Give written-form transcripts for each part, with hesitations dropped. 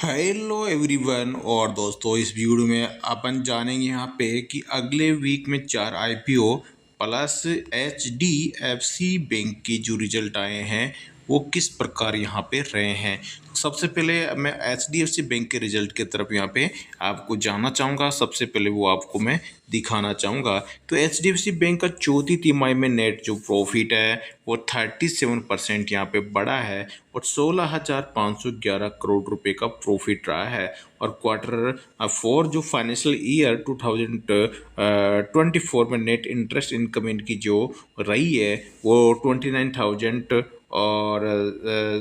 Hello everyone. और दोस्तों, इस वीडियो में अपन जानेंगे यहाँ पे कि अगले वीक में 4 IPO प्लस HDFC बैंक की जो रिजल्ट आए हैं वो किस प्रकार यहाँ पे रहे हैं। तो सबसे पहले मैं HDFC बैंक के रिजल्ट की तरफ यहाँ पे आपको जानना चाहूँगा। सबसे पहले वो आपको मैं दिखाना चाहूँगा। तो HDFC बैंक का चौथी तिमाही में नेट जो प्रॉफिट है वो 37% यहाँ पे बढ़ा है और 16,511 करोड़ रुपए का प्रॉफिट रहा है। और क्वार्टर 4 जो फाइनेंशियल ईयर 2024 में नेट इंटरेस्ट इनकम इनकी जो रही है वो 29,000 और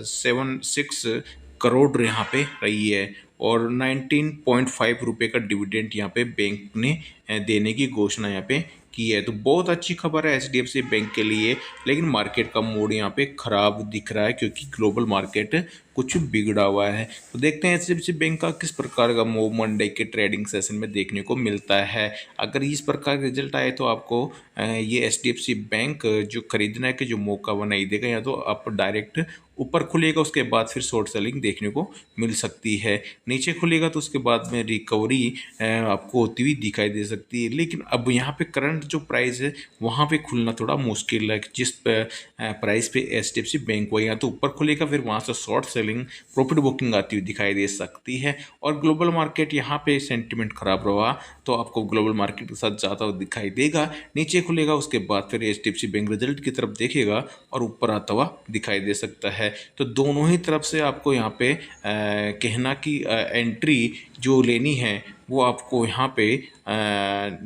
76 करोड़ यहाँ पे रही है। और 19.5 रुपये का डिविडेंड यहाँ पे बैंक ने देने की घोषणा यहाँ पे की है। तो बहुत अच्छी खबर है HDFC बैंक के लिए। लेकिन मार्केट का मूड यहाँ पे खराब दिख रहा है क्योंकि ग्लोबल मार्केट कुछ बिगड़ा हुआ है। तो देखते हैं HDFC बैंक का किस प्रकार का मूव मंडे के ट्रेडिंग सेशन में देखने को मिलता है। अगर इस प्रकार का रिजल्ट आए तो आपको ये HDFC बैंक जो खरीदने के जो मौका वो नहीं देगा, या तो आप डायरेक्ट ऊपर खुलेगा उसके बाद फिर शॉर्ट सेलिंग देखने को मिल सकती है, नीचे खुलेगा तो उसके बाद में रिकवरी आपको होती हुई दिखाई दे सकती है। लेकिन अब यहाँ पे करंट जो प्राइस है वहाँ पे खुलना थोड़ा मुश्किल है। जिस प्राइस पे HDFC बैंक हुआ या तो ऊपर खुलेगा फिर वहाँ से शॉर्ट सेलिंग प्रॉफिट बुकिंग आती हुई दिखाई दे सकती है। और ग्लोबल मार्केट यहाँ पे सेंटिमेंट खराब रहा तो आपको ग्लोबल मार्केट के साथ जाता हुआ दिखाई देगा। नीचे खुलेगा उसके बाद फिर HDFC बैंक रिजल्ट की तरफ देखेगा और ऊपर आता हुआ दिखाई दे सकता है। तो दोनों ही तरफ से आपको यहाँ पे कहना कि एंट्री जो लेनी है वो आपको यहाँ पे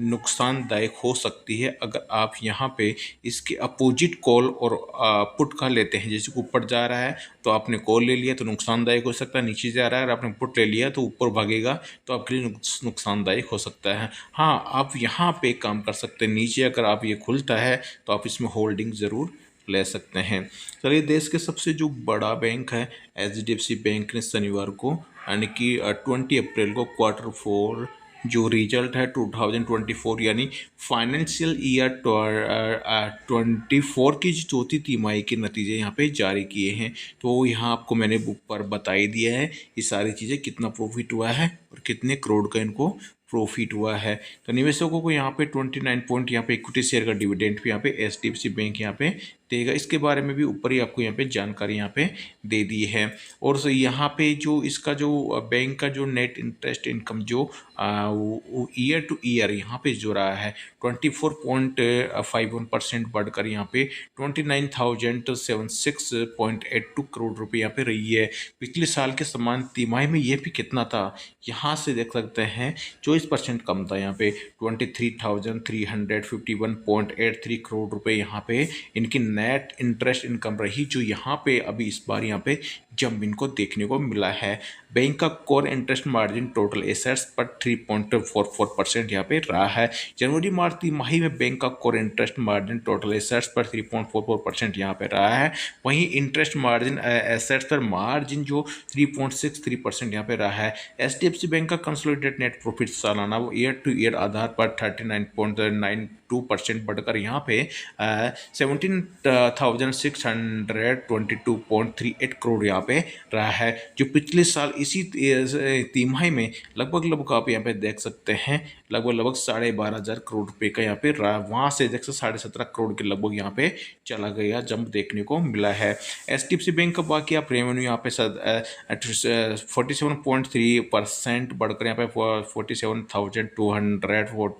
नुकसानदायक हो सकती है अगर आप यहाँ पे इसके अपोजिट कॉल और पुट का लेते हैं। जैसे ऊपर जा रहा है तो आपने कॉल ले लिया तो नुकसानदायक हो सकता है, नीचे जा रहा है और आपने पुट ले लिया तो ऊपर भागेगा तो आपके लिए नुकसानदायक हो सकता है। हाँ, आप यहाँ पे काम कर सकते हैं, नीचे अगर आप ये खुलता है तो आप इसमें होल्डिंग ज़रूर ले सकते हैं। चलिए, देश के सबसे जो बड़ा बैंक है HDFC बैंक ने शनिवार को यानी कि 20 अप्रैल को क्वार्टर 4 जो रिजल्ट है 2024 यानी फाइनेंशियल ईयर 24 की जो चौथी तिमाही के नतीजे यहाँ पे जारी किए हैं। तो यहाँ आपको मैंने बुक पर बता ही दिया है ये सारी चीज़ें, कितना प्रॉफिट हुआ है और कितने करोड़ का इनको प्रॉफिट हुआ है। तो निवेशकों को यहाँ पे 29 पॉइंट यहाँ पे इक्विटी शेयर का डिविडेंड भी यहाँ पे HDFC बैंक यहाँ पे देगा। इसके बारे में भी ऊपर ही आपको यहाँ पे जानकारी यहाँ पे दे दी है। और यहाँ पे जो इसका जो बैंक का जो नेट इंटरेस्ट इनकम जो ईयर टू ईयर यहाँ पे जो रहा है 24.51% बढ़कर यहाँ पे 29,076.82 करोड़ रुपए यहाँ पे रही है। पिछले साल के समान तिमाही में ये भी कितना था यहाँ से देख सकते हैं, 24% कम था। यहाँ पे 23,351.83 करोड़ रुपए यहाँ पे इनकी नेट इंटरेस्ट इनकम रही, जो यहाँ पे अभी इस बार यहाँ पे जंप इनको देखने को मिला है। बैंक का core interest margin total assets पर 3.44% यहाँ पे रहा है। जनवरी मार्च तिमाही में बैंक का core interest margin total assets पर 3.44% यहाँ पे रहा है। वहीं इंटरेस्ट मार्जिन एसेट्स पर मार्जिन जो 3.63% यहाँ पे रहा है। HDFC बैंक का कंसोलिडेटेड नेट प्रॉफिट सालाना वो ईयर टू ईयर आधार पर 39.92% बढ़कर यहाँ पे 17,622.38 करोड़ यहाँ पे रहा है, जो पिछले साल इसी तिमाही में लगभग आप यहाँ पे देख सकते हैं लगभग 12,500 करोड़ रुपए का यहाँ पे रहा। वहाँ से देख सकते 17.5 करोड़ के लगभग यहाँ पे चला गया जंप देखने को मिला है। HDFC बैंक का बाकी आप रेवेन्यू यहाँ पे 47.3% बढ़कर यहाँ पे 47,240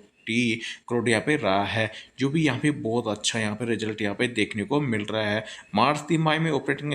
करोड़ यहाँ पे रहा है, जो भी यहाँ पे बहुत अच्छा यहाँ पे रिजल्ट यहाँ पे देखने को मिल रहा है। मार्च तिमाही में ऑपरेटिंग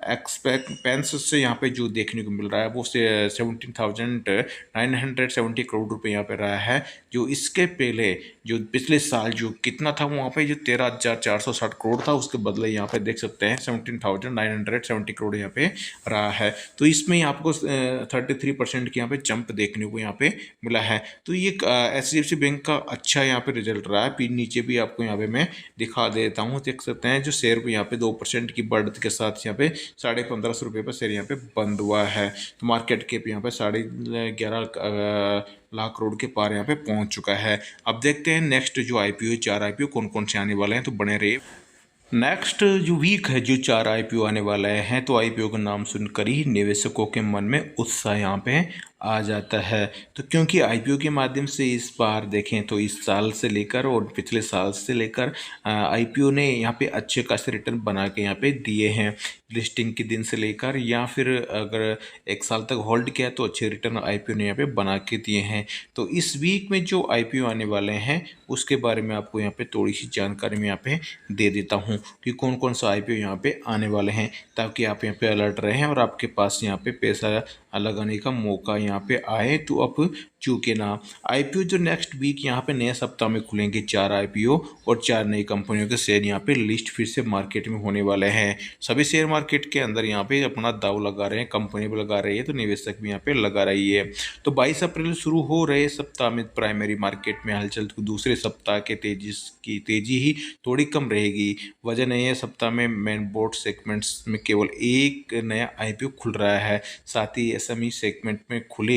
एक्सपेंस से यहाँ पे जो देखने को मिल रहा है वो 17,970 करोड़ रुपए यहाँ पे रहा है, जो इसके पहले जो पिछले साल जो कितना था वहाँ पे जो 13,460 करोड़ था उसके बदले यहाँ पे देख सकते हैं 17,970 करोड़ यहाँ पे रहा है। तो इसमें आपको 33% की यहाँ पे जंप देखने को यहाँ पे मिला है। तो ये HDFC बैंक का अच्छा यहाँ पे रिजल्ट रहा है। फिर नीचे भी आपको यहाँ पे मैं दिखा देता हूँ, देख सकते हैं जो शेयर को यहाँ पे 2% की बढ़त के साथ यहाँ पे 1550 रुपये पर शेयर यहाँ पे बंद हुआ है। तो मार्केट कैप यहाँ पे 11.5 लाख करोड़ के पार यहाँ पे पहुंच चुका है। अब देखते हैं नेक्स्ट जो IPO 4 IPO कौन कौन से आने वाले हैं, तो बने रहिए। नेक्स्ट जो वीक है, जो 4 आईपीओ आने वाला है, तो आईपीओ का नाम सुनकर ही निवेशकों के मन में उत्साह यहाँ पे आ जाता है। तो क्योंकि आईपीओ के माध्यम से इस बार देखें तो इस साल से लेकर और पिछले साल से लेकर आईपीओ ने यहाँ पे अच्छे खासे रिटर्न बना के यहाँ पे दिए हैं। लिस्टिंग के दिन से लेकर या फिर अगर एक साल तक होल्ड किया तो अच्छे रिटर्न आईपीओ ने यहाँ पे बना के दिए हैं। तो इस वीक में जो आईपीओ आने वाले हैं उसके बारे में आपको यहाँ पे थोड़ी सी जानकारी मैं यहाँ पे दे देता हूँ कि कौन कौन सा आईपीओ यहाँ पे आने वाले हैं, ताकि आप यहाँ पे अलर्ट रहें और आपके पास यहाँ पे पैसा लगाने का मौका यहाँ पे आए तो आप चूके ना। आईपीओ जो नेक्स्ट वीक यहाँ पे नए सप्ताह में खुलेंगे 4 आईपीओ और 4 नई कंपनियों के शेयर यहाँ पे लिस्ट फिर से मार्केट में होने वाले हैं। सभी शेयर मार्केट के अंदर यहाँ पे अपना दाव लगा रहे हैं, कंपनी भी लगा रही है तो निवेशक भी यहाँ पे लगा रही है। तो 22 अप्रैल शुरू हो रहे सप्ताह में प्राइमरी मार्केट में हलचल दूसरे सप्ताह के तेजी ही थोड़ी कम रहेगी। वजह नहीं है, सप्ताह में मेन बोर्ड सेगमेंट्स में केवल एक नया आईपीओ खुल रहा है। साथ ही एसएमई सेगमेंट में खुल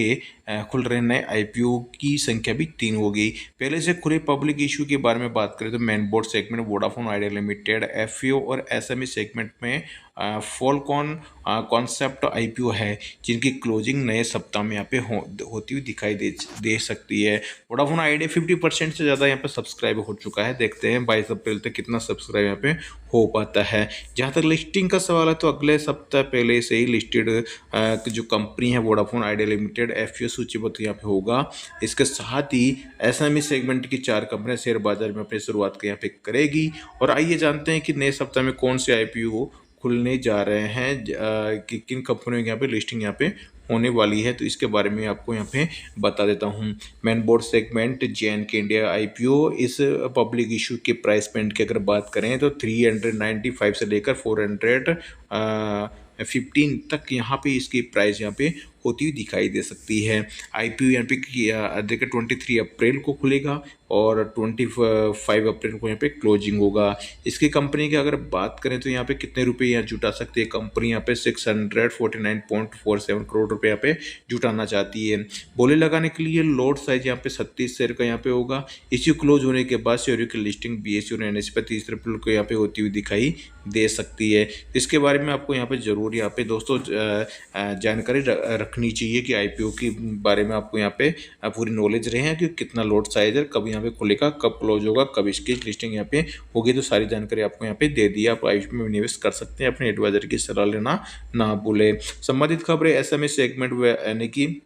रहे नए आईपीओ की संख्या भी 3 हो गई। पहले से खुले पब्लिक इशू के बारे में बात करें तो main board segment Vodafone idea limited FPO और एसएमई सेगमेंट में फॉलकॉन कॉन्सेप्ट आईपीओ है, जिनकी क्लोजिंग नए सप्ताह में यहाँ पे होती हुई दिखाई दे सकती है। वोडाफोन आइडिया 50% से ज़्यादा यहाँ पे सब्सक्राइब हो चुका है। देखते हैं 22 अप्रैल तक कितना सब्सक्राइब यहाँ पे हो पाता है। जहाँ तक लिस्टिंग का सवाल है तो अगले सप्ताह पहले से ही लिस्टेड जो कंपनी है वोडाफोन आइडिया लिमिटेड एफपीओ सूचीबद्ध यहाँ पे होगा। इसके साथ ही एसएमई सेगमेंट की 4 कंपनियां शेयर बाजार में अपनी शुरुआत यहाँ पे करेगी। और आइए जानते हैं कि नए सप्ताह में कौन से आईपीओ खुलने जा रहे हैं, कि किन कंपनियों की यहाँ पे लिस्टिंग यहाँ पे होने वाली है, तो इसके बारे में आपको यहाँ पे बता देता हूँ। Main board segment JNK India IPO, इस पब्लिक इशू के प्राइस पॉइंट की अगर बात करें तो 395 से लेकर 415 तक यहाँ पे इसकी प्राइस यहाँ पे होती हुई दिखाई दे सकती है। आईपीओ यहाँ पे देखिए 23 अप्रैल को खुलेगा और 25 अप्रैल को यहाँ पे क्लोजिंग होगा। इसकी कंपनी की अगर बात करें तो यहाँ पे कितने रुपए यहाँ जुटा सकती है कंपनी, यहाँ पे 649.47 करोड़ रुपए यहाँ पे जुटाना चाहती है। बोले लगाने के लिए लोड साइज यहाँ पे 36 शेयर का यहाँ पे होगा। इसी क्लोज होने के बाद शेयरों की लिस्टिंग बीएसई और एनएसई पर 30 अप्रैल को यहाँ पे होती हुई दिखाई दे सकती है। इसके बारे में आपको यहाँ पे जरूर यहाँ पे दोस्तों जानकारी रखनी चाहिए कि आईपीओ के बारे में आपको यहाँ पे पूरी नॉलेज रहे कि कितना लोड साइज है, कब यहाँ पे खुलेगा, कब क्लोज होगा, कब इसकी लिस्टिंग यहाँ पे होगी। तो सारी जानकारी आपको यहाँ पे दे दी। आप आईपीओ में निवेश कर सकते हैं, अपने एडवाइजर की सलाह लेना ना भूलें। संबंधित खबरें एसएमई सेगमेंट यानी कि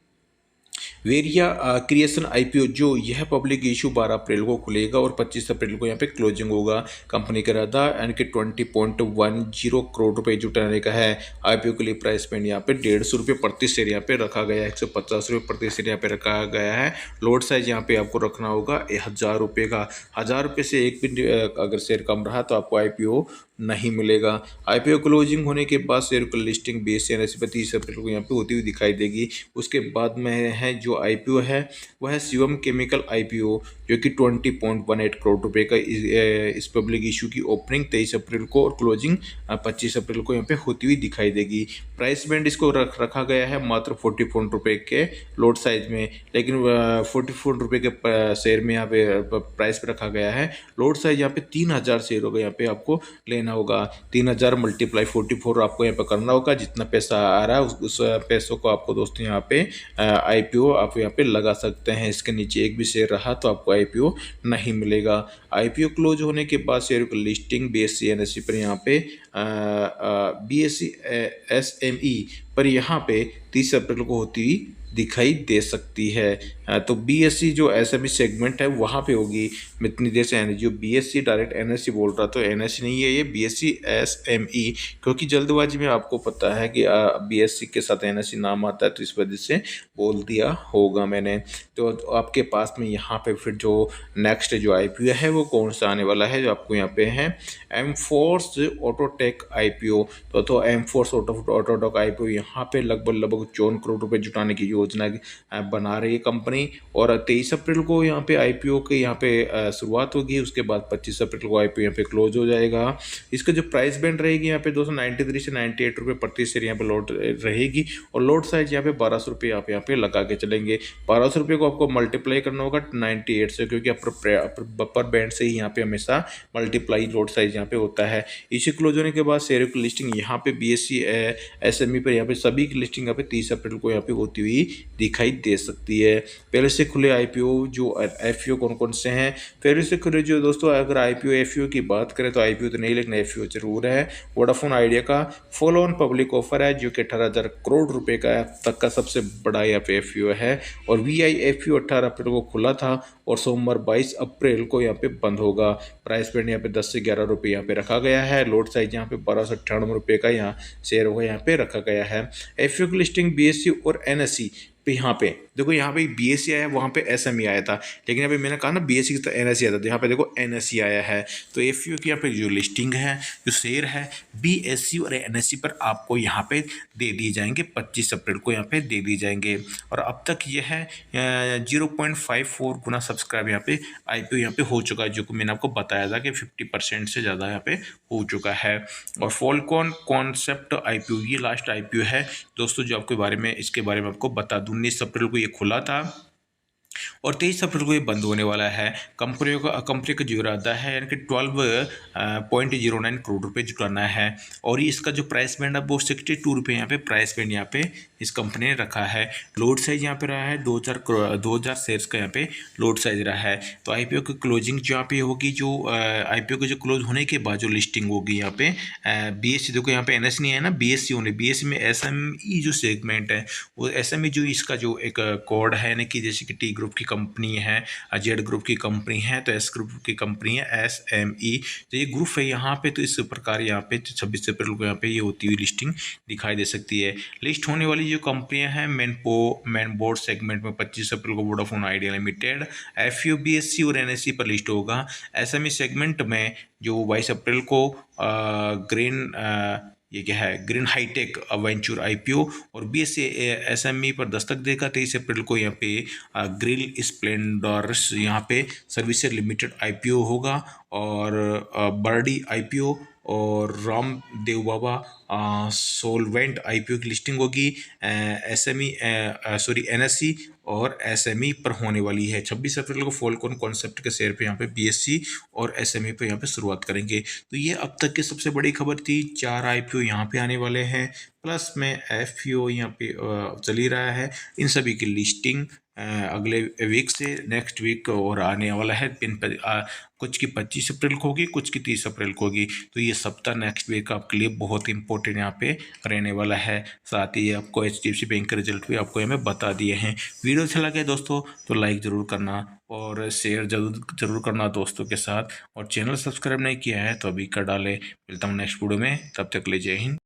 वेरिया क्रिएशन आईपीओ जो यह पब्लिक इशू 12 अप्रैल को खुलेगा और 25 अप्रैल को यहाँ पे क्लोजिंग होगा। कंपनी का इरादा यानी कि 20.10 करोड़ रुपए जुटाने का है। आईपीओ के लिए प्राइस पॉइंट यहाँ पे 150 रुपये प्रति शेयर यहाँ पे रखा गया है, 150 रुपये प्रति शेयर यहाँ पे रखा गया है। लोड साइज यहाँ पे आपको रखना होगा 1000 रुपये का। 1000 रुपये से एक भी अगर शेयर कम रहा तो आपको आईपीओ नहीं मिलेगा। आईपीओ क्लोजिंग होने के बाद शेयर की लिस्टिंग बीएसई एनएसई पर 30 अप्रैल को यहाँ पे होती हुई दिखाई देगी। उसके बाद में है जो आईपीओ है वह है शिवम केमिकल आईपीओ, जो कि 20.18 करोड़ रुपए का इस पब्लिक इशू की ओपनिंग 23 अप्रैल को और क्लोजिंग 25 अप्रैल को यहाँ पे होती हुई दिखाई देगी। प्राइस बैंड इसको रखा गया है मात्र 44 रुपये के लोड साइज में, लेकिन 44 रुपये के शेयर में यहाँ पे प्राइस पे रखा गया है। लोड साइज यहाँ पे 3000 शेयर होगा, यहाँ पे आपको लेना होगा। 3000 मल्टीप्लाई 44 आपको यहाँ पे करना होगा। जितना पैसा आ रहा है उस पैसों को आपको दोस्तों यहाँ पे आईपीओ आप यहाँ पे लगा सकते हैं। इसके नीचे एक भी शेयर रहा तो आपको आईपीओ नहीं मिलेगा। आईपीओ क्लोज होने के बाद शेयर की लिस्टिंग बीएसई एनएसई पर यहाँ पे बीएसई एसएमई पर यहाँ पे 30 अप्रैल को होती हुई दिखाई दे सकती है। तो बीएसई जो एसएमई सेगमेंट है वहाँ पे होगी। मैं इतनी देर से जो बीएसई डायरेक्ट एनएसई बोल रहा, तो एनएसई नहीं है ये, बीएसई एसएमई, क्योंकि जल्दबाजी में आपको पता है कि बीएसई के साथ एनएसई नाम आता है तो इस वजह से बोल दिया होगा मैंने। तो आपके पास में यहाँ पे फिर जो नेक्स्ट जो आईपीओ है वो कौन सा आने वाला है, जो आपको यहाँ पे है एमफोर्स ऑटोटेक ऑटोटेक IPO, तो एमफोर्स ऑटोटेक IPO यहाँ पे लगभग 54 करोड़ रुपए जुटाने की योजना बना रही है कंपनी। और 23 अप्रैल को यहाँ पे IPO के यहाँ पे शुरुआत होगी, उसके बाद 25 अप्रैल को IPO यहाँ पे क्लोज हो जाएगा। इसका जो प्राइस बैंड रहेगी यहाँ पे 293 से 98 रुपये प्रति शेयर यहाँ पे लॉट रहेगी। और लॉट साइज यहाँ पे 1200 रुपये आप यहाँ पे लगा के चलेंगे। 1200 रुपये को आपको मल्टीप्लाई करना होगा 98 से, क्योंकि अपर बैंड से ही यहाँ पे हमेशा मल्टीप्लाई लॉट साइज यहाँ पे होता है। इसी क्लोज होने के बाद शेयरों की लिस्टिंग यहाँ पे BSE SME पर यहाँ पे सभी की लिस्टिंग यहाँ पे 30 अप्रैल को यहाँ पे होती हुई दिखाई दे सकती है। पहले से खुले IPO जो FPO कौन कौन से हैं, पहले से खुले जो दोस्तों, अगर IPO FPO की बात करें तो IPO तो नहीं लेकिन FPO जरूर है। वोडाफोन आइडिया का फॉलो ऑन पब्लिक ऑफर है जो कि 18,000 करोड़ रुपए का तक का सबसे बड़ा यहाँ पे FPO है। और VI FPO 18 अप्रैल को खुला था और सोमवार 22 अप्रैल को यहाँ पे बंद होगा। प्राइस बैंड यहाँ पे 10 से 11 रुपये यहाँ पे रखा गया है। लॉट साइज यहाँ पे 1298 रुपये का यहाँ शेयर होगा यहाँ पे रखा गया है। FPO की लिस्टिंग BSE और NSE पे यहाँ पे देखो, यहाँ पे BSE आया, वहाँ पे SME आया था, लेकिन यहाँ पे मैंने कहा ना BSE की तो NSE आया था, तो यहाँ पे देखो NSE आया है। तो FPO की यहाँ पे जो लिस्टिंग है, जो शेयर है BSE और NSE पर आपको यहाँ पे दे दिए जाएंगे, 25 अप्रैल को यहाँ पे दे दिए जाएंगे। और अब तक ये है 0.54 गुना सब्सक्राइब यहाँ पे IPO यहाँ पे हो चुका है, जो कि मैंने आपको बताया था कि 50% से ज़्यादा यहाँ पे हो चुका है। और फॉलकॉन कॉन्सेप्ट IPO ये लास्ट IPO है दोस्तों, जो आपके बारे में इसके बारे में आपको बता दूं। 19 अप्रैल को ये खुला था और 23 अप्रैल को ये बंद होने वाला है। कंपनी का जो इरादा है यानी कि 12.09 करोड़ रुपए जुटाना है। और इसका जो प्राइस बैंड है वो 62 रुपये यहाँ पे प्राइस बैंड यहाँ पे इस कंपनी ने रखा है। लोड साइज यहाँ पे रहा है 2000 शेयर्स का यहाँ पे लोड साइज रहा है। तो IPO की क्लोजिंग जो यहाँ पे होगी, जो IPO के जो क्लोज होने के बाद जो लिस्टिंग होगी यहाँ पे BSE, देखो यहाँ पे NSE नहीं है ना, BSE होने, BSE में SME जो सेगमेंट है वो SME जो इसका जो एक कोड है, यानी कि जैसे कि T ग्रुप की कंपनी है, Z ग्रुप की कंपनी है, तो S ग्रुप की कंपनी है SME, तो ये ग्रुप है यहाँ पे। तो इस प्रकार यहाँ पे 26 अप्रैल को यहाँ पे ये होती हुई लिस्टिंग दिखाई दे सकती है। लिस्ट होने वाली जो कंपनियां हैं मेन बोर्ड सेगमेंट में 25 अप्रैल को Vodafone idea limited, FPO BSE और NSE पर लिस्ट होगा। SME सेगमेंट में जो 22 अप्रैल को ये क्या है ग्रीन हाईटेक वेंचर IPO और BSE SME पर दस्तक देगा। 23 अप्रैल को यहाँ पे ग्रिल स्प्लेंडर्स यहाँ पे सर्विसेज लिमिटेड IPO होगा। और बर्डी IPO और रामदेव बाबा सोलवेंट IPO की लिस्टिंग होगी। NSE और SME पर होने वाली है। 26 अप्रैल को फॉलकॉन कॉन्सेप्ट के शेयर पे यहाँ पे BSE और SME पे यहाँ पे शुरुआत करेंगे। तो ये अब तक की सबसे बड़ी खबर थी। 4 IPO यहाँ पे आने वाले हैं, प्लस में FPO यहाँ पे चल ही रहा है। इन सभी की लिस्टिंग अगले वीक से नेक्स्ट वीक और आने वाला है। कुछ की 25 अप्रैल को होगी, कुछ की 30 अप्रैल को होगी। तो ये सप्ताह नेक्स्ट वीक आपके लिए बहुत इंपॉर्टेंट यहाँ पे रहने वाला है। साथ ही आपको HDFC बैंक के रिजल्ट भी आपको हमें बता दिए हैं। वीडियो अच्छा लगे दोस्तों तो लाइक ज़रूर करना और शेयर जरूर करना दोस्तों के साथ। और चैनल सब्सक्राइब नहीं किया है तो अभी कर डालें। मिलता हूँ नेक्स्ट वीडियो में, तब तक ले जय हिंद।